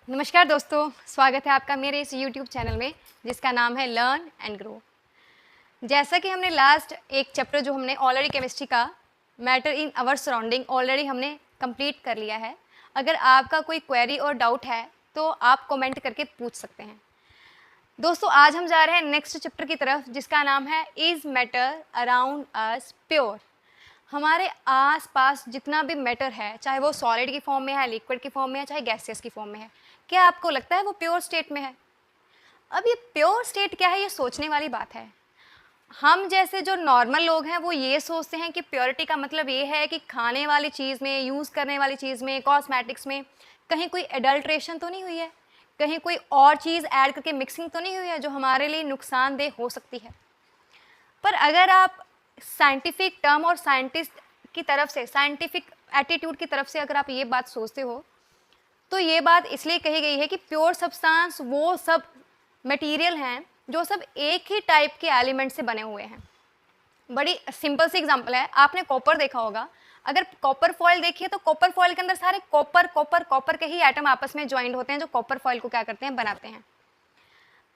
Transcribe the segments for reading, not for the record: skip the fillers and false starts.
नमस्कार दोस्तों, स्वागत है आपका मेरे इस YouTube चैनल में जिसका नाम है लर्न एंड ग्रो। जैसा कि हमने लास्ट एक चैप्टर जो हमने ऑलरेडी केमिस्ट्री का matter in our surrounding already हमने कंप्लीट कर लिया है। अगर आपका कोई क्वेरी और डाउट है तो आप कमेंट करके पूछ सकते हैं। दोस्तों, आज हम जा रहे हैं नेक्स्ट चैप्टर की तरफ जिसका नाम है is matter around us pure. हमारे आसपास जितना भी मैटर है, चाहे वो सॉलिड की फॉर्म में है, लिक्विड की फॉर्म में है, चाहे गैसियस की फॉर्म में है, क्या आपको लगता है वो प्योर स्टेट में है? अब ये प्योर स्टेट क्या है, ये सोचने वाली बात है। हम जैसे जो नॉर्मल लोग हैं वो ये सोचते हैं कि प्योरिटी का मतलब ये है कि खाने वाली चीज़ में, यूज़ करने वाली चीज़ में, कॉस्मेटिक्स में कहीं कोई एडल्ट्रेशन तो नहीं हुई है, कहीं कोई और चीज़ ऐड करके मिक्सिंग तो नहीं हुई है जो हमारे लिए नुकसानदेह हो सकती है। पर अगर आप साइंटिफिक टर्म और साइंटिस्ट की तरफ से, साइंटिफिक एटीट्यूड की तरफ से अगर आप ये बात सोचते हो तो ये बात इसलिए कही गई है कि प्योर सब्सटेंस वो सब मटेरियल हैं जो सब एक ही टाइप के एलिमेंट से बने हुए हैं। बड़ी सिंपल सी एग्जांपल है, आपने कॉपर देखा होगा। अगर कॉपर फॉइल देखिए तो कॉपर फॉइल के अंदर सारे कॉपर कॉपर कॉपर के ही एटम आपस में ज्वाइंट होते हैं जो कॉपर फॉइल को क्या करते हैं, बनाते हैं।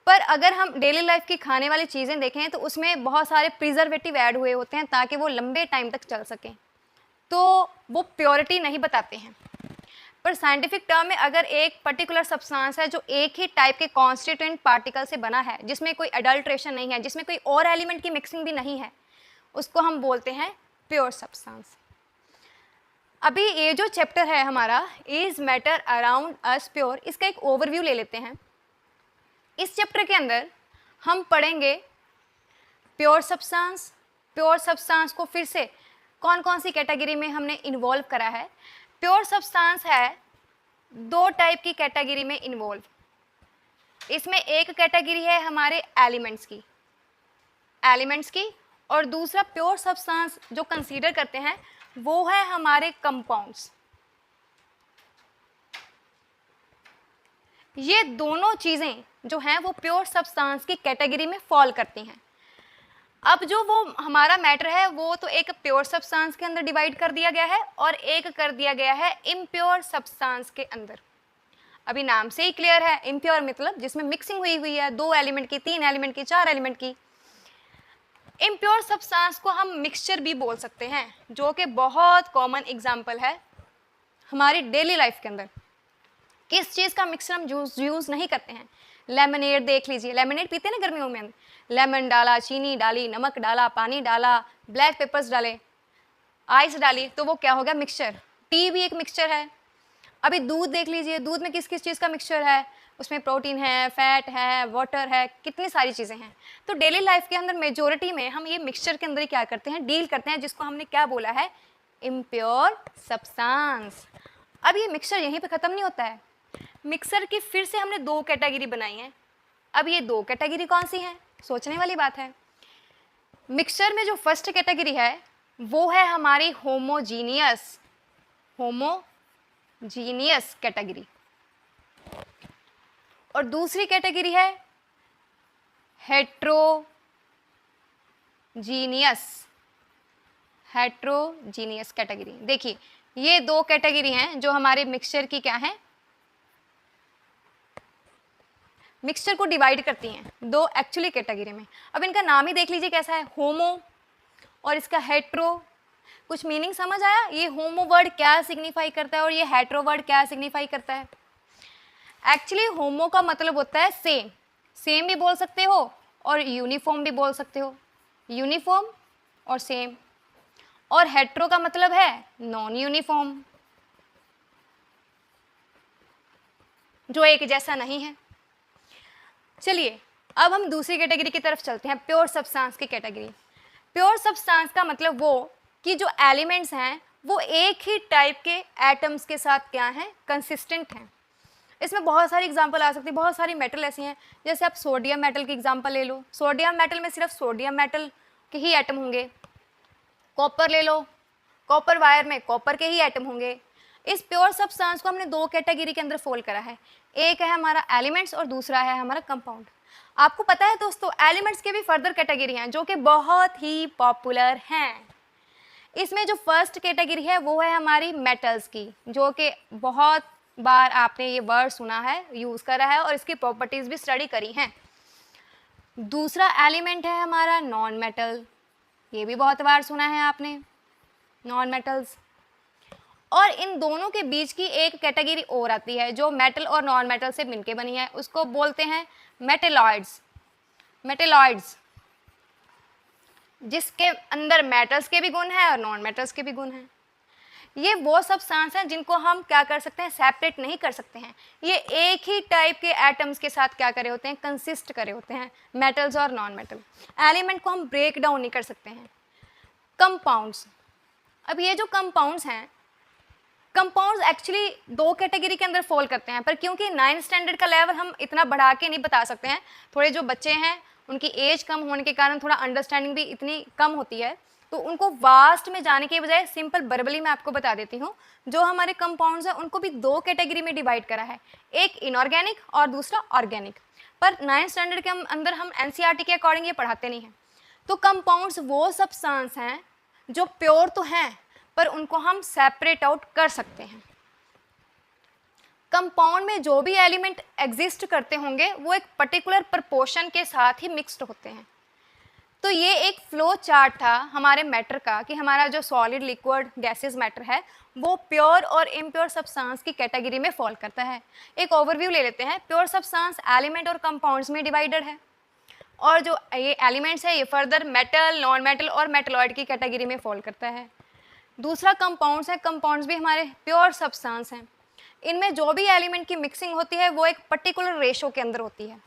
पर अगर हम डेली लाइफ की खाने वाली चीज़ें देखें तो उसमें बहुत सारे प्रिजर्वेटिव ऐड हुए होते हैं ताकि वो लंबे टाइम तक चल सकें, तो वो प्योरिटी नहीं बताते हैं। पर साइंटिफिक टर्म में अगर एक पर्टिकुलर सब्सटेंस है जो एक ही टाइप के कॉन्स्टिट्यूएंट पार्टिकल से बना है, जिसमें कोई एडल्ट्रेशन नहीं है, जिसमें कोई और एलिमेंट की मिक्सिंग भी नहीं है, उसको हम बोलते हैं प्योर सब्सटेंस। अभी ये जो चैप्टर है हमारा is matter around us pure, इसका एक ओवरव्यू ले लेते हैं। इस चैप्टर के अंदर हम पढ़ेंगे प्योर सब्सटेंस। प्योर सब्सटेंस को फिर से कौन कौन सी कैटेगरी में हमने इन्वॉल्व करा है। प्योर सब्सटेंस है दो टाइप की कैटेगरी में इन्वॉल्व। इसमें एक कैटेगरी है हमारे एलिमेंट्स की, और दूसरा प्योर सब्सटेंस जो कंसीडर करते हैं वो है हमारे कंपाउंड्स। ये दोनों चीज़ें जो हैं वो प्योर सब्सटेंस की कैटेगरी में फॉल करती हैं। अब जो वो हमारा मैटर है वो तो एक प्योर सब्सटेंस के अंदर डिवाइड कर दिया गया है और एक कर दिया गया है इम्प्योर सब्सटेंस के अंदर। अभी नाम से ही क्लियर है, इम्प्योर मतलब जिसमें मिक्सिंग हुई है, 2 एलिमेंट की, 3 एलिमेंट की, 4 एलिमेंट की। इम्प्योर सब्सटेंस को हम मिक्सचर भी बोल सकते हैं, जो कि बहुत कॉमन एग्जाम्पल है हमारी डेली लाइफ के अंदर। किस चीज़ का मिक्सचर हम यूज़ नहीं करते हैं? लेमनेड देख लीजिए, लेमनेड पीते हैं ना गर्मियों में, लेमन डाला, चीनी डाली, नमक डाला, पानी डाला, ब्लैक पेपर्स डाले, आइस डाली, तो वो क्या हो गया, मिक्सचर। टी भी एक मिक्सचर है। अभी दूध देख लीजिए, दूध में किस किस चीज़ का मिक्सचर है? उसमें प्रोटीन है, फैट है, वाटर है, कितनी सारी चीज़ें हैं। तो डेली लाइफ के अंदर मेजोरिटी में हम ये मिक्सचर के अंदर ही क्या करते हैं, डील करते हैं, जिसको हमने क्या बोला है, इम्प्योर सब्सटेंस। अब ये मिक्सचर यहीं पर ख़त्म नहीं होता है। मिक्सर की फिर से हमने 2 कैटेगरी बनाई हैं। अब ये 2 कैटेगरी कौन सी हैं, सोचने वाली बात है। मिक्सचर में जो फर्स्ट कैटेगरी है वो है हमारी होमोजीनियस कैटेगरी, और दूसरी कैटेगरी है हेट्रोजीनियस कैटेगरी। देखिए, ये 2 कैटेगरी हैं जो हमारे मिक्सचर की क्या है, मिक्सचर को डिवाइड करती हैं 2 एक्चुअली कैटेगरी में। अब इनका नाम ही देख लीजिए कैसा है, होमो और इसका हेट्रो। कुछ मीनिंग समझ आया? ये होमो वर्ड क्या सिग्निफाई करता है और ये हेट्रो वर्ड क्या सिग्निफाई करता है? एक्चुअली होमो का मतलब होता है सेम, सेम भी बोल सकते हो और यूनिफॉर्म भी बोल सकते हो, यूनिफॉर्म और सेम। और हेट्रो का मतलब है नॉन यूनिफॉर्म, जो एक जैसा नहीं है। चलिए अब हम दूसरी कैटेगरी की तरफ चलते हैं, प्योर सब्सटेंस की कैटेगरी। प्योर सब्सटेंस का मतलब वो कि जो एलिमेंट्स हैं वो एक ही टाइप के एटम्स के साथ क्या हैं, कंसिस्टेंट हैं। इसमें बहुत सारी एग्जांपल आ सकती है, बहुत सारी मेटल ऐसी हैं, जैसे आप सोडियम मेटल की एग्जांपल ले लो। सोडियम मेटल में सिर्फ सोडियम मेटल के ही एटम होंगे। कॉपर ले लो, कॉपर वायर में कॉपर के ही एटम होंगे। इस प्योर सब्सटेंस को हमने 2 कैटेगरी के अंदर फोल्ड करा है, एक है हमारा एलिमेंट्स और दूसरा है हमारा कंपाउंड। आपको पता है दोस्तों, एलिमेंट्स के भी फर्दर कैटेगरी हैं जो कि बहुत ही पॉपुलर हैं। इसमें जो फर्स्ट कैटेगरी है वो है हमारी मेटल्स की, जो कि बहुत बार आपने ये वर्ड सुना है, यूज़ करा है और इसकी प्रॉपर्टीज़ भी स्टडी करी हैं। दूसरा एलिमेंट है हमारा नॉन मेटल, ये भी बहुत बार सुना है आपने, नॉन मेटल्स। और इन दोनों के बीच की एक कैटेगरी और आती है जो मेटल और नॉन मेटल से मिलके बनी है, उसको बोलते हैं मेटेलॉइड्स। मेटेलॉइड्स जिसके अंदर मेटल्स के भी गुण हैं और नॉन मेटल्स के भी गुण हैं। ये वो सब्सटेंस हैं जिनको हम क्या कर सकते हैं, सेपरेट नहीं कर सकते हैं। ये एक ही टाइप के एटम्स के साथ क्या करे होते हैं, कंसिस्ट करे होते हैं, मेटल्स और नॉन मेटल। एलिमेंट को हम ब्रेक डाउन नहीं कर सकते हैं। कंपाउंड्स, अब ये जो कंपाउंड्स हैं, कंपाउंड्स एक्चुअली दो कैटेगरी के अंदर फॉल करते हैं, पर क्योंकि 9th स्टैंडर्ड का लेवल हम इतना बढ़ा के नहीं बता सकते हैं, थोड़े जो बच्चे हैं उनकी एज कम होने के कारण थोड़ा अंडरस्टैंडिंग भी इतनी कम होती है, तो उनको वास्ट में जाने के बजाय सिंपल वर्बली मैं आपको बता देती हूँ। जो हमारे कंपाउंड्स हैं उनको भी दो कैटेगरी में डिवाइड करा है, एक इनऑर्गेनिक और दूसरा ऑर्गेनिक। पर 9th स्टैंडर्ड के अंदर हम NCERT के अकॉर्डिंग ये पढ़ाते नहीं हैं। तो कंपाउंड्स वो सब्सटेंस हैं जो प्योर तो हैं पर उनको हम सेपरेट आउट कर सकते हैं। कंपाउंड में जो भी एलिमेंट एग्जिस्ट करते होंगे वो एक पर्टिकुलर प्रपोर्शन के साथ ही मिक्स्ड होते हैं। तो ये एक फ्लो चार्ट था हमारे मैटर का कि हमारा जो सॉलिड, लिक्विड, गैसेस मैटर है वो प्योर और इम्प्योर सब्सटेंस की कैटेगरी में फॉल करता है। एक ओवरव्यू ले लेते हैं। प्योर सब्सटेंस एलिमेंट और कंपाउंड्स में डिवाइडेड है, और जो ये एलिमेंट्स है ये फर्दर मेटल, नॉन मेटल और मेटलॉइड की कैटेगरी में फॉल करता है। दूसरा कंपाउंड्स है। कंपाउंड्स भी हमारे प्योर सब्सटेंस हैं। इनमें जो भी एलिमेंट की मिक्सिंग होती है वो एक पर्टिकुलर रेशो के अंदर होती है।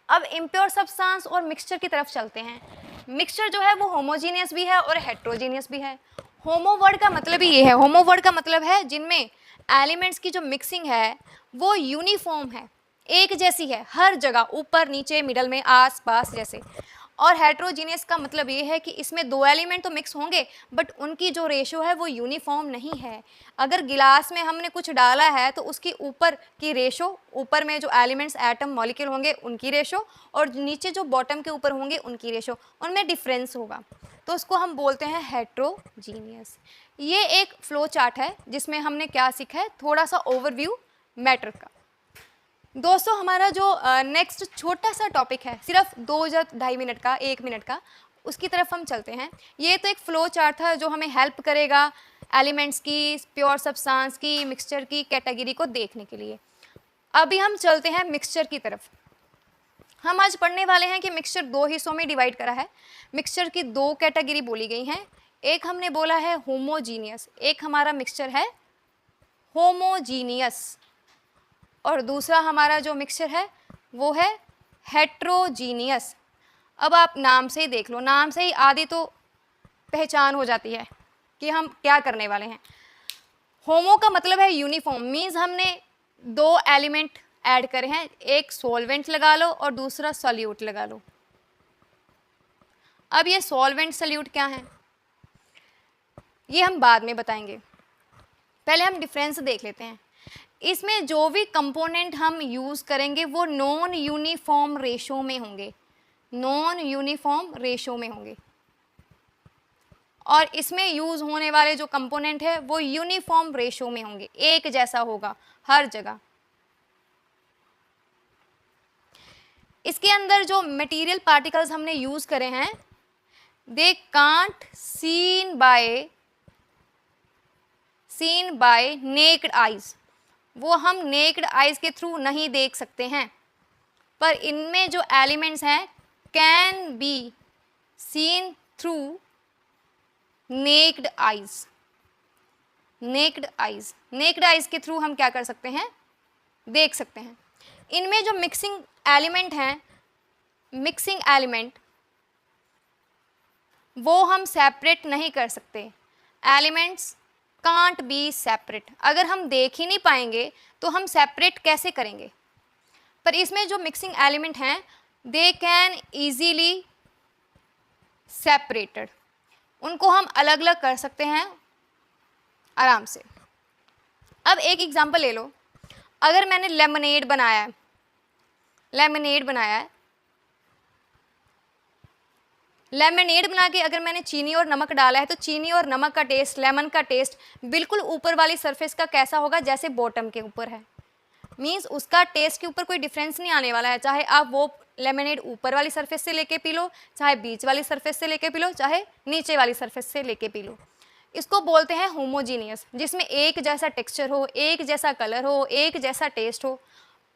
अब इम्प्योर सब्सटेंस और मिक्सचर की तरफ चलते हैं। मिक्सचर जो है वो होमोजीनियस भी है और हेट्रोजीनियस भी है। होमो वर्ड का मतलब ही ये है, होमो वर्ड का मतलब है जिनमें एलिमेंट्स की जो मिक्सिंग है वो यूनिफॉर्म है, एक जैसी है हर जगह, ऊपर नीचे मिडल में आस पास जैसे। और हेट्रोजीनियस का मतलब ये है कि इसमें दो एलिमेंट तो मिक्स होंगे बट उनकी जो रेशो है वो यूनिफॉर्म नहीं है। अगर गिलास में हमने कुछ डाला है तो उसकी ऊपर की रेशो, ऊपर में जो एलिमेंट्स एटम मॉलिक्यूल होंगे उनकी रेशो, और नीचे जो बॉटम के ऊपर होंगे उनकी रेशो, उनमें डिफरेंस होगा, तो उसको हम बोलते हैं हेट्रोजीनियस। ये एक फ्लो चार्ट है जिसमें हमने क्या सीखा है, थोड़ा सा ओवरव्यू मैटर का। दोस्तों हमारा जो नेक्स्ट छोटा सा टॉपिक है, सिर्फ 2 या 2.5 मिनट का, 1 मिनट का, उसकी तरफ हम चलते हैं। ये तो एक फ्लो चार्ट था जो हमें हेल्प करेगा एलिमेंट्स की, प्योर सब्सटेंस की, मिक्सचर की कैटेगरी को देखने के लिए। अभी हम चलते हैं मिक्सचर की तरफ। हम आज पढ़ने वाले हैं कि मिक्सचर दो हिस्सों में डिवाइड करा है। मिक्सचर की दो कैटेगरी बोली गई हैं। एक हमने बोला है होमोजीनियस, एक हमारा मिक्सचर है होमोजीनियस, और दूसरा हमारा जो मिक्सचर है वो है हेट्रोजीनियस। अब आप नाम से ही देख लो, नाम से ही आधी तो पहचान हो जाती है कि हम क्या करने वाले हैं। होमो का मतलब है यूनिफॉर्म, मीन्स हमने दो एलिमेंट ऐड करे हैं, एक सॉल्वेंट लगा लो और दूसरा सॉल्यूट लगा लो। अब ये सॉल्वेंट सॉल्यूट क्या है ये हम बाद में बताएंगे, पहले हम डिफरेंस देख लेते हैं। इसमें जो भी कंपोनेंट हम यूज़ करेंगे वो नॉन यूनिफॉर्म रेशो में होंगे, नॉन यूनिफॉर्म रेशो में होंगे, और इसमें यूज़ होने वाले जो कंपोनेंट है वो यूनिफॉर्म रेशो में होंगे, एक जैसा होगा हर जगह। इसके अंदर जो मटेरियल पार्टिकल्स हमने यूज़ करे हैं they can't seen by naked eyes, वो हम नेक्ड आइज के थ्रू नहीं देख सकते हैं, पर इनमें जो एलिमेंट्स हैं can be seen through necked eyes. Necked eyes के थ्रू हम क्या कर सकते हैं, देख सकते हैं। इनमें जो मिक्सिंग एलिमेंट हैं, मिक्सिंग एलिमेंट वो हम सेपरेट नहीं कर सकते। एलिमेंट्स कांट बी सेपरेट, अगर हम देख ही नहीं पाएंगे तो हम सेपरेट कैसे करेंगे। पर इसमें जो मिक्सिंग एलिमेंट हैं दे कैन ईजीली सेपरेटेड, उनको हम अलग अलग कर सकते हैं आराम से। अब एक एग्जांपल ले लो, अगर मैंने लेमनेड बनाया है, लेमनेड बना के अगर मैंने चीनी और नमक डाला है तो चीनी और नमक का टेस्ट, लेमन का टेस्ट बिल्कुल ऊपर वाली सरफेस का कैसा होगा, जैसे बॉटम के ऊपर है। मीन्स उसका टेस्ट के ऊपर कोई डिफरेंस नहीं आने वाला है, चाहे आप वो लेमनेड ऊपर वाली सरफेस से लेके पी लो, चाहे बीच वाली सरफेस से लेके पी लो, चाहे नीचे वाली सरफेस से लेके पी लो। इसको बोलते हैं होमोजीनियस, जिसमें एक जैसा टेक्सचर हो, एक जैसा कलर हो, एक जैसा टेस्ट हो,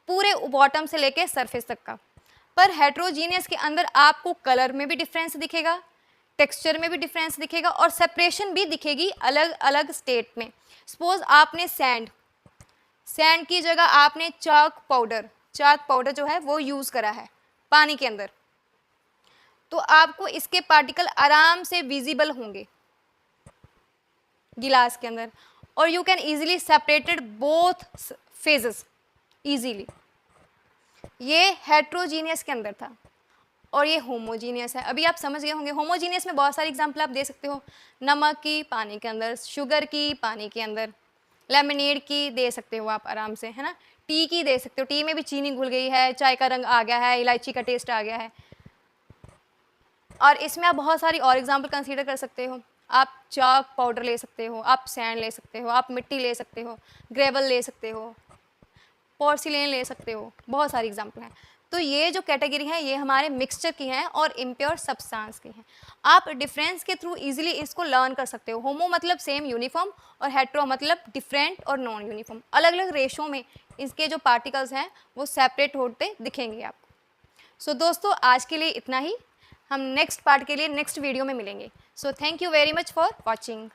पूरे बॉटम से लेके सरफेस तक का। पर हेट्रोजीनियस के अंदर आपको कलर में भी डिफरेंस दिखेगा, टेक्सचर में भी डिफरेंस दिखेगा और सेपरेशन भी दिखेगी अलग अलग स्टेट में। सपोज आपने सैंड की जगह आपने चाक पाउडर जो है वो यूज़ करा है पानी के अंदर, तो आपको इसके पार्टिकल आराम से विजिबल होंगे गिलास के अंदर, और you can easily separated both phases easily. ये हेट्रोजीनियस के अंदर था और ये होमोजीनियस है। अभी आप समझ गए होंगे। होमोजीनियस में बहुत सारी एग्जाम्पल आप दे सकते हो, नमक की पानी के अंदर, शुगर की पानी के अंदर, लेमनेड की दे सकते हो आप आराम से, है ना। टी की दे सकते हो, टी में भी चीनी घुल गई है, चाय का रंग आ गया है, इलायची का टेस्ट आ गया है। और इसमें आप बहुत सारी और एग्जाम्पल कंसीडर कर सकते हो। आप चाक पाउडर ले सकते हो, आप सैंड ले सकते हो, आप मिट्टी ले सकते हो, ग्रेवल ले सकते हो, पोर्सिलेन ले सकते हो, बहुत सारी एग्जाम्पल हैं। तो ये जो कैटेगरी है ये हमारे मिक्सचर की हैं और इम्प्योर सब्सटेंस की हैं। आप डिफरेंस के थ्रू इजीली इसको लर्न कर सकते हो। होमो मतलब सेम यूनिफॉर्म और हेट्रो मतलब डिफरेंट और नॉन यूनिफॉर्म। अलग अलग रेशो में इसके जो पार्टिकल्स हैं वो सेपरेट होते दिखेंगे आपको। सो दोस्तों आज के लिए इतना ही। हम नेक्स्ट पार्ट के लिए नेक्स्ट वीडियो में मिलेंगे। So thank you very much for watching.